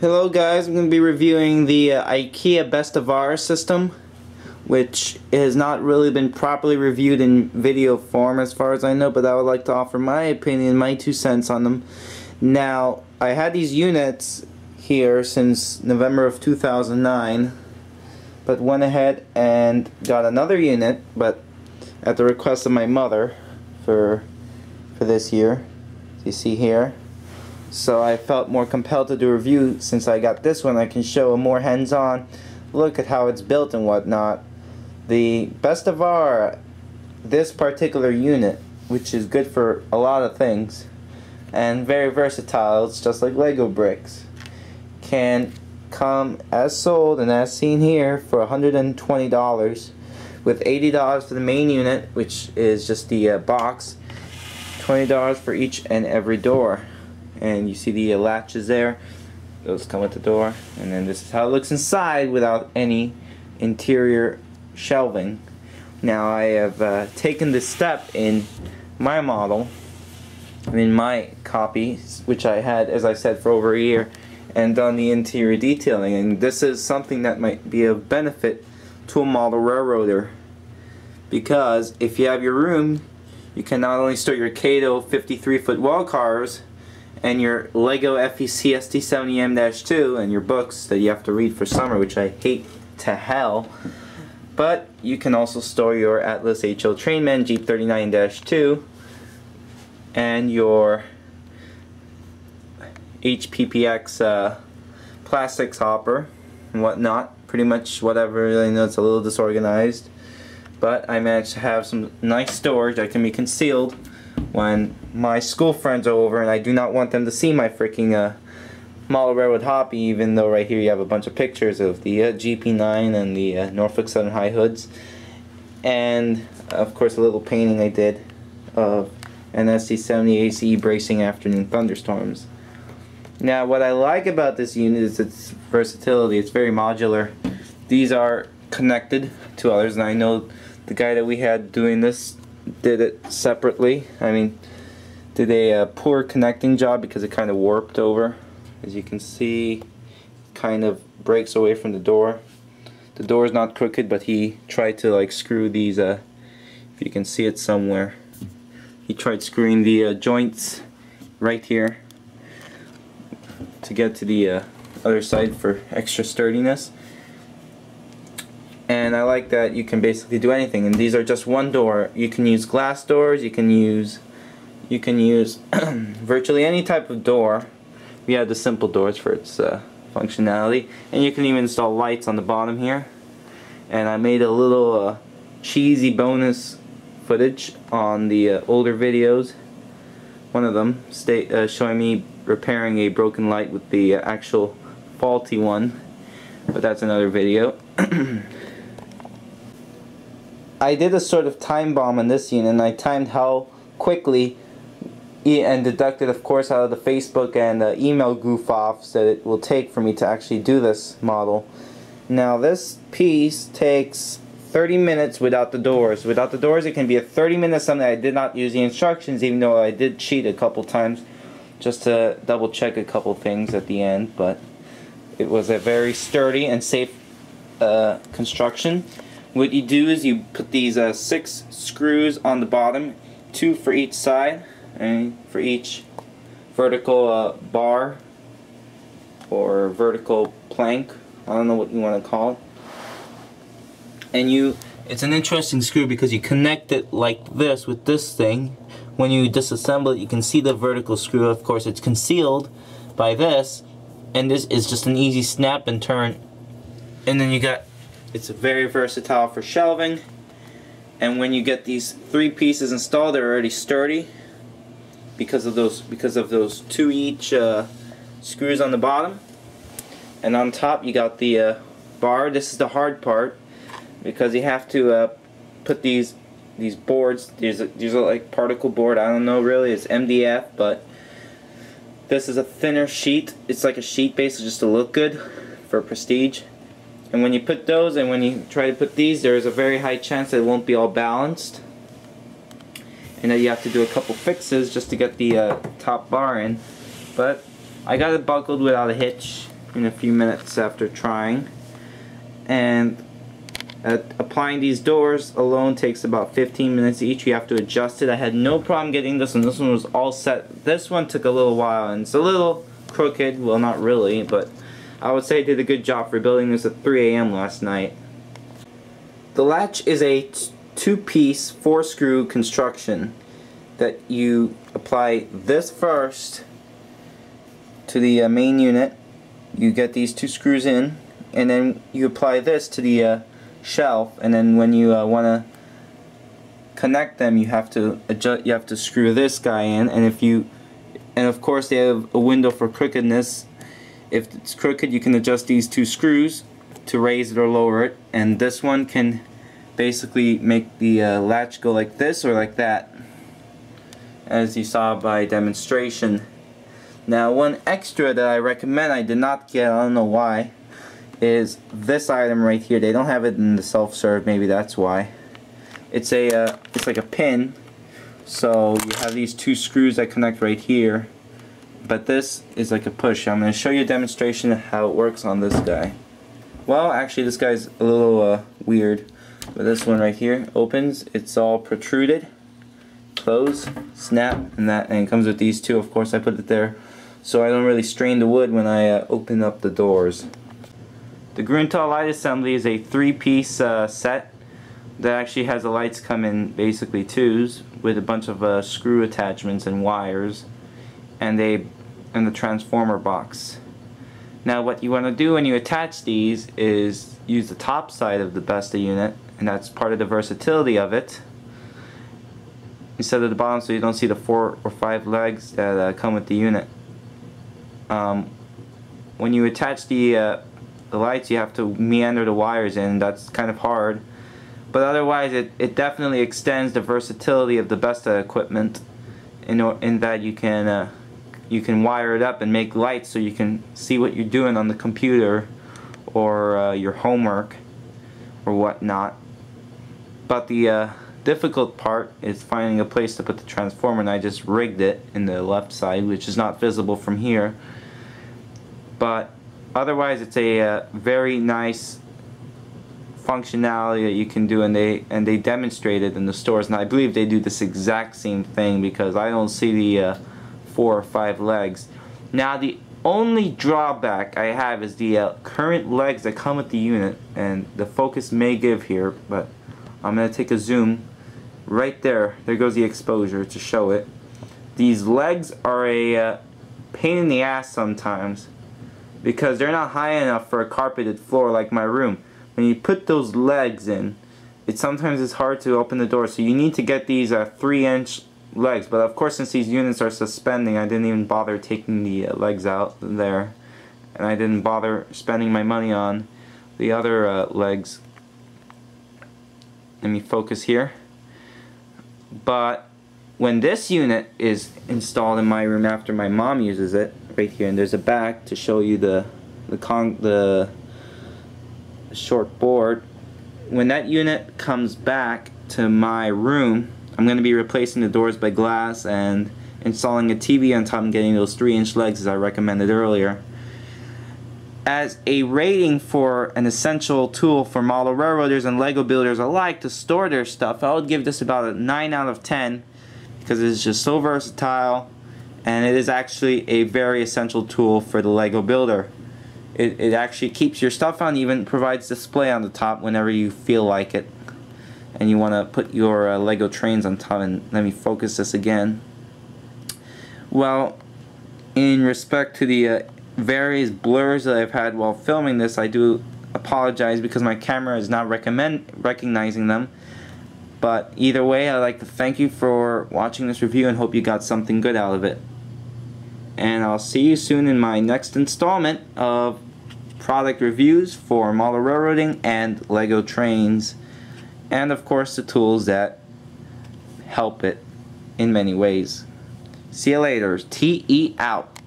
Hello guys, I'm going to be reviewing the IKEA Besta system, which has not really been properly reviewed in video form as far as I know, but I would like to offer my opinion, my 2 cents on them. Now, I had these units here since November of 2009, but went ahead and got another unit, but at the request of my mother for this year, as you see here. So I felt more compelled to do a review. Since I got this one, I can show a more hands-on look at how it's built and whatnot. The Besta, this particular unit, which is good for a lot of things and very versatile, it's just like Lego bricks, can come as sold and as seen here for $120, with $80 for the main unit, which is just the box, $20 for each and every door. And you see the latches there, those come with the door, and then this is how it looks inside without any interior shelving. Now I have taken this step in my model, in my copy, which I had, as I said, for over a year, and done the interior detailing, and this is something that might be of benefit to a model railroader, because if you have your room, you can not only store your Kato 53-foot wall cars and your Lego FEC SD70M-2 and your books that you have to read for summer, which I hate to hell, but you can also store your Atlas HO Trainman Jeep 39-2 and your HPPX plastics hopper and whatnot, pretty much whatever. I know it's a little disorganized, but I managed to have some nice storage that can be concealed when my school friends are over, and I do not want them to see my freaking model railroad hobby, even though right here you have a bunch of pictures of the GP9 and the Norfolk Southern High Hoods, and of course a little painting I did of an SD70 ACE bracing afternoon thunderstorms. Now what I like about this unit is its versatility. It's very modular. These are connected to others, and I know the guy that we had doing this did it separately. I mean, did a poor connecting job because it kind of warped over. As you can see, kind of breaks away from the door. The door is not crooked, but he tried to like screw these, if you can see it somewhere, he tried screwing the joints right here to get to the other side for extra sturdiness. And I like that you can basically do anything, and these are just one door. You can use glass doors, you can use virtually any type of door. We have the simple doors for its functionality, and you can even install lights on the bottom here. And I made a little cheesy bonus footage on the older videos. One of them showing me repairing a broken light with the actual faulty one, but that's another video. I did a sort of time bomb on this unit, and I timed how quickly, and deducted of course out of the Facebook and email goof-offs that it will take for me to actually do this model. Now this piece takes 30 minutes without the doors. Without the doors it can be a 30-minute something. I did not use the instructions, even though I did cheat a couple times just to double check a couple things at the end, but it was a very sturdy and safe construction. What you do is you put these 6 screws on the bottom, 2 for each side, and for each vertical bar or vertical plank. I don't know what you want to call it. And it's an interesting screw because you connect it like this with this thing. When you disassemble it, you can see the vertical screw. Of course, it's concealed by this, and this is just an easy snap and turn. And then it's very versatile for shelving, and when you get these 3 pieces installed, they're already sturdy because of those 2 each screws on the bottom. And on top you got the bar. This is the hard part, because you have to put these boards. These are like particle board. I don't know really. It's MDF, but this is a thinner sheet. It's like a sheet base just to look good for prestige. And when you put those, and when you try to put these, there is a very high chance that it won't be all balanced, and that you have to do a couple fixes just to get the top bar in. But I got it buckled without a hitch, in a few minutes after trying. And applying these doors alone takes about 15 minutes each. You have to adjust it. I had no problem getting this one. This one was all set. This one took a little while, and it's a little crooked. Well, not really, but I would say I did a good job for building this at 3 a.m. last night. The latch is a two-piece, 4-screw construction that you apply this first to the main unit. You get these 2 screws in, and then you apply this to the shelf, and then when you want to connect them, you have to adjust. You have to screw this guy in, and of course they have a window for crookedness. If it's crooked, you can adjust these 2 screws to raise it or lower it, and this one can basically make the latch go like this or like that, as you saw by demonstration. Now, one extra that I recommend, I did not get, I don't know why, is this item right here. They don't have it in the self-serve, maybe that's why. It's like a pin, so you have these 2 screws that connect right here, but this is like a push. I'm going to show you a demonstration of how it works on this guy. Well, actually this guy's a little weird, but this one right here opens, it's all protruded, close, snap, and it comes with these 2. Of course I put it there so I don't really strain the wood when I open up the doors. The Grunthal light assembly is a 3-piece set that actually has the lights come in basically 2s with a bunch of screw attachments and wires, and the transformer box. Now what you want to do when you attach these is use the top side of the Besta unit, and that's part of the versatility of it, instead of the bottom, so you don't see the 4 or 5 legs that come with the unit. When you attach the lights, you have to meander the wires in. That's kind of hard, but otherwise it definitely extends the versatility of the Besta equipment in that you can wire it up and make lights so you can see what you're doing on the computer or your homework or whatnot. But the difficult part is finding a place to put the transformer, and I just rigged it in the left side, which is not visible from here. But otherwise it's a very nice functionality that you can do, and they demonstrate it in the stores, and I believe they do this exact same thing because I don't see the 4 or 5 legs. Now the only drawback I have is the current legs that come with the unit, and the focus may give here, but I'm going to take a zoom. Right there goes the exposure to show it. These legs are a pain in the ass sometimes because they're not high enough for a carpeted floor like my room. When you put those legs in, it sometimes is hard to open the door, so you need to get these 3-inch legs. But of course, since these units are suspending, I didn't even bother taking the legs out there, and I didn't bother spending my money on the other legs. Let me focus here. But when this unit is installed in my room after my mom uses it, right here, and there's a back to show you the short board. When that unit comes back to my room, I'm going to be replacing the doors by glass and installing a TV on top and getting those 3-inch legs as I recommended earlier. As a rating for an essential tool for model railroaders and Lego builders alike to store their stuff, I would give this about a 9 out of 10 because it's just so versatile, and it is actually a very essential tool for the Lego builder. It actually keeps your stuff on, even provides display on the top whenever you feel like it and you want to put your Lego trains on top. And let me focus this again. Well, in respect to the various blurs that I've had while filming this, I do apologize because my camera is not recognizing them. But either way, I'd like to thank you for watching this review and hope you got something good out of it. And I'll see you soon in my next installment of product reviews for model railroading and Lego trains, and of course the tools that help it in many ways. See you later. TE out.